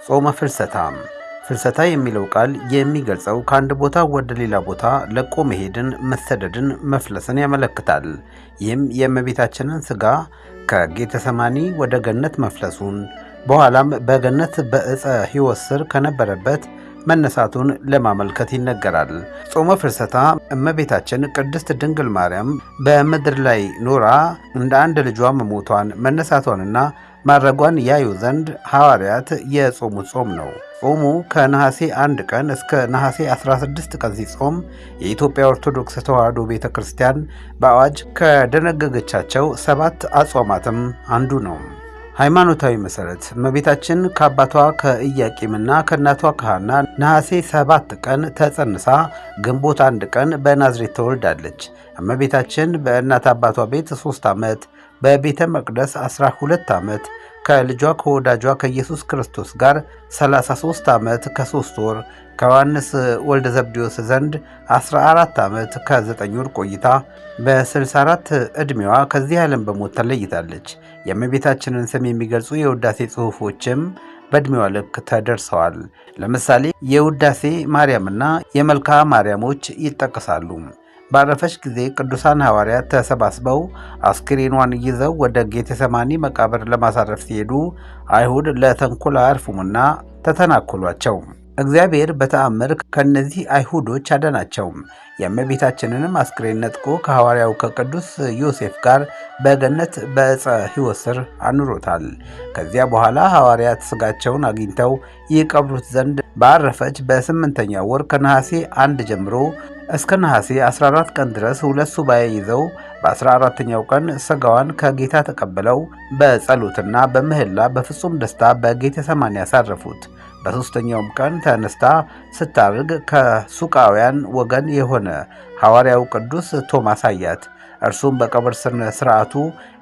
ጾመ ፍልሰታ። ፍልሰታ የሚለው ቃል የሚገልጸው ከአንድ ቦታ ወደ ሌላ ቦታ ለቆ መሄድን፣ መሰደድን፣ መፍለስን ያመለክታል። ይህም የእመቤታችንን ሥጋ ከጌተሰማኒ ወደ ገነት መፍለሱን በኋላም በገነት በዕፀ ሕይወት ስር ከነበረበት መነሳቱን ለማመልከት ይነገራል። ጾመ ፍልሰታ እመቤታችን ቅድስት ድንግል ማርያም በምድር ላይ ኖራ እንደ አንድ ልጇ መሞቷን መነሳቷንና ማድረጓን ያዩ ዘንድ ሐዋርያት የጾሙት ጾም ነው። ጾሙ ከነሐሴ 1 ቀን እስከ ነሐሴ 16 ቀን ሲጾም የኢትዮጵያ ኦርቶዶክስ ተዋሕዶ ቤተ ክርስቲያን በአዋጅ ከደነገገቻቸው 7 አጽዋማትም አንዱ ነው። ሃይማኖታዊ መሠረት እመቤታችን ከአባቷ ከኢያቄምና ከእናቷ ከሐና ነሐሴ 7 ቀን ተጸንሳ ግንቦት 1 ቀን በናዝሬት ተወልዳለች። እመቤታችን በእናት አባቷ ቤት 3 ዓመት፣ በቤተ መቅደስ 12 ዓመት፣ ከልጇ ከወዳጇ ከኢየሱስ ክርስቶስ ጋር 33 ዓመት ከ3 ወር፣ ከዮሐንስ ወልደ ዘብዴዎስ ዘንድ 14 ዓመት ከ9 ወር ቆይታ በ64 ዕድሜዋ ከዚህ ዓለም በሞት ተለይታለች። የእመቤታችንን ስም የሚገልጹ የውዳሴ ጽሑፎችም በዕድሜዋ ልክ ተደርሰዋል። ለምሳሌ የውዳሴ ማርያምና የመልክዓ ማርያሞች ይጠቀሳሉ። ባረፈች ጊዜ ቅዱሳን ሐዋርያት ተሰባስበው አስክሬኗን ይዘው ወደ ጌቴሰማኒ መቃብር ለማሳረፍ ሲሄዱ አይሁድ ለተንኮል አያርፉምና ተተናኮሏቸው። እግዚአብሔር በተአምር ከነዚህ አይሁዶች አዳናቸው። የእመቤታችንንም አስክሬን ነጥቆ ከሐዋርያው ከቅዱስ ዮሴፍ ጋር በገነት በዕፀ ሕይወት ስር አኑሮታል። ከዚያ በኋላ ሐዋርያት ሥጋቸውን አግኝተው ይቀብሩት ዘንድ ባረፈች በ8ኛው ወር ከነሐሴ 1 ጀምሮ እስከ ነሐሴ 14 ቀን ድረስ 2 ሱባኤ ይዘው በ14ኛው ቀን ሥጋዋን ከጌታ ተቀብለው በጸሎትና በምህላ በፍጹም ደስታ በጌቴሰማኒ ያሳረፉት። በሦስተኛውም ቀን ተነስታ ስታርግ ከሱቃውያን ወገን የሆነ ሐዋርያው ቅዱስ ቶማስ አያት። እርሱም በቀብር ሥነ ሥርዓቱ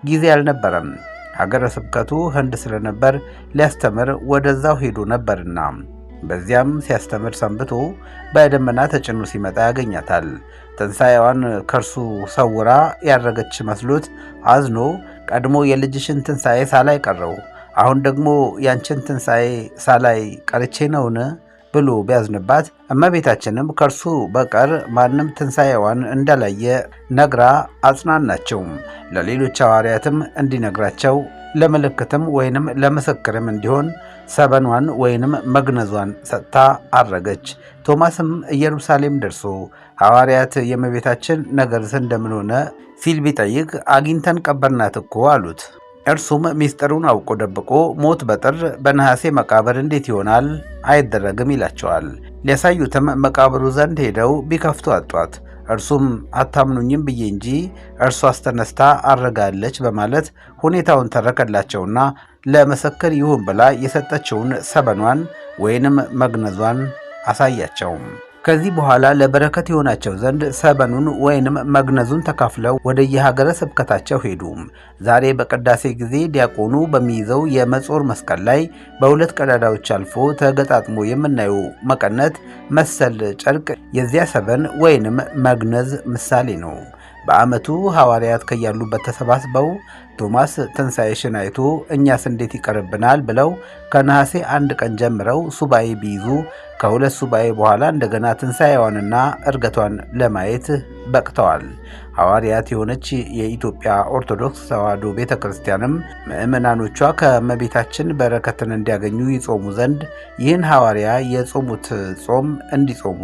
ጊዜ አልነበረም፣ ሀገረ ስብከቱ ህንድ ስለነበር ሊያስተምር ወደዛው ሄዶ ነበርና በዚያም ሲያስተምር ሰንብቶ በደመና ተጭኖ ሲመጣ ያገኛታል። ትንሣኤዋን ከእርሱ ሰውራ ያረገች መስሎት አዝኖ ቀድሞ የልጅሽን ትንሣኤ ሳላይ ቀረው፣ አሁን ደግሞ ያንቺን ትንሣኤ ሳላይ ቀርቼ ነውን ብሎ ቢያዝንባት እመቤታችንም ከእርሱ በቀር ማንም ትንሣኤዋን እንዳላየ ነግራ አጽናናቸው። ለሌሎች ሐዋርያትም እንዲነግራቸው ለምልክትም ወይንም ለምስክርም እንዲሆን ሰበኗን ወይንም መግነዟን ሰጥታ አረገች። ቶማስም ኢየሩሳሌም ደርሶ ሐዋርያት የእመቤታችን ነገርስ እንደምን ሆነ ሲል ቢጠይቅ አግኝተን ቀበርናት እኮ አሉት። እርሱም ሚስጥሩን አውቆ ደብቆ ሞት በጥር በነሐሴ መቃብር እንዴት ይሆናል? አይደረግም ይላቸዋል። ሊያሳዩትም መቃብሩ ዘንድ ሄደው ቢከፍቱ አጧት። እርሱም አታምኑኝም ብዬ እንጂ እርሷስ ተነስታ አረጋለች በማለት ሁኔታውን ተረከላቸውና ለምስክር ይሁን ብላ የሰጠችውን ሰበኗን ወይንም መግነዟን አሳያቸው። ከዚህ በኋላ ለበረከት የሆናቸው ዘንድ ሰበኑን ወይንም መግነዙን ተካፍለው ወደ የሀገረ ስብከታቸው ሄዱ። ዛሬ በቅዳሴ ጊዜ ዲያቆኑ በሚይዘው የመጾር መስቀል ላይ በሁለት ቀዳዳዎች አልፎ ተገጣጥሞ የምናየው መቀነት መሰል ጨርቅ የዚያ ሰበን ወይንም መግነዝ ምሳሌ ነው። በዓመቱ ሐዋርያት ከያሉበት ተሰባስበው ቶማስ ትንሣኤሽን አይቶ እኛስ እንዴት ይቀርብናል ብለው ከነሐሴ 1 ቀን ጀምረው ሱባኤ ቢይዙ ከ2 ሱባኤ በኋላ እንደገና ትንሣኤዋንና እርገቷን ለማየት በቅተዋል። ሐዋርያት የሆነች የኢትዮጵያ ኦርቶዶክስ ተዋሕዶ ቤተ ክርስቲያንም ምዕመናኖቿ ከእመቤታችን በረከትን እንዲያገኙ ይጾሙ ዘንድ ይህን ሐዋርያ የጾሙት ጾም እንዲጾሙ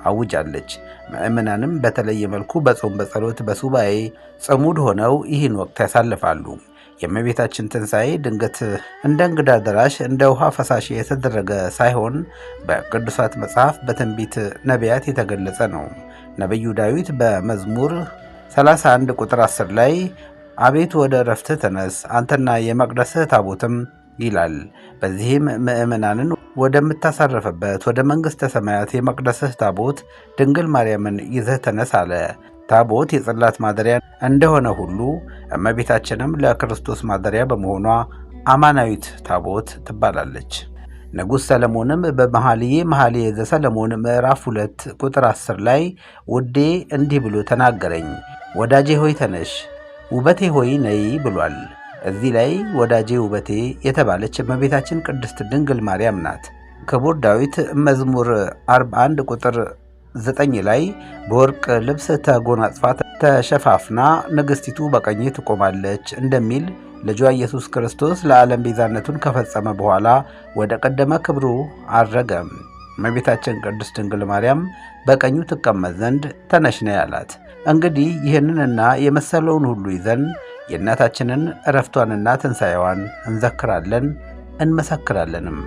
አውጃለች። ምዕመናንም በተለየ መልኩ በጾም በጸሎት በሱባኤ ጽሙድ ሆነው ይህን ወቅት ያሳልፋሉ። የእመቤታችን ትንሣኤ ድንገት እንደ እንግዳ ደራሽ እንደ ውሃ ፈሳሽ የተደረገ ሳይሆን በቅዱሳት መጽሐፍ በትንቢት ነቢያት የተገለጸ ነው። ነቢዩ ዳዊት በመዝሙር 31 ቁጥር 10 ላይ አቤቱ ወደ ዕረፍትህ ተነስ አንተና የመቅደስህ ታቦትም ይላል። በዚህም ምዕመናንን ወደምታሳርፍበት ወደ መንግሥተ ሰማያት የመቅደስህ ታቦት ድንግል ማርያምን ይዘህ ተነስ አለ። ታቦት የጽላት ማደሪያ እንደሆነ ሁሉ እመቤታችንም ለክርስቶስ ማደሪያ በመሆኗ አማናዊት ታቦት ትባላለች። ንጉሥ ሰለሞንም በመኃልየ ዘሰሎሞን ምዕራፍ 2 ቁጥር 10 ላይ ውዴ እንዲህ ብሎ ተናገረኝ፣ ወዳጄ ሆይ ተነሽ፣ ውበቴ ሆይ ነይ ብሏል። እዚህ ላይ ወዳጄ ውበቴ የተባለች እመቤታችን ቅድስት ድንግል ማርያም ናት። ክቡር ዳዊት መዝሙር 41 ቁጥር 9 ላይ በወርቅ ልብስ ተጎናጽፋ ተሸፋፍና ንግሥቲቱ በቀኜ ትቆማለች እንደሚል ልጇ ኢየሱስ ክርስቶስ ለዓለም ቤዛነቱን ከፈጸመ በኋላ ወደ ቀደመ ክብሩ አረገ። እመቤታችን ቅድስት ድንግል ማርያም በቀኙ ትቀመጥ ዘንድ ተነሽ ነይ አላት። እንግዲህ ይህንንና የመሰለውን ሁሉ ይዘን የእናታችንን ዕረፍቷንና ትንሣኤዋን እንዘክራለን እንመሰክራለንም።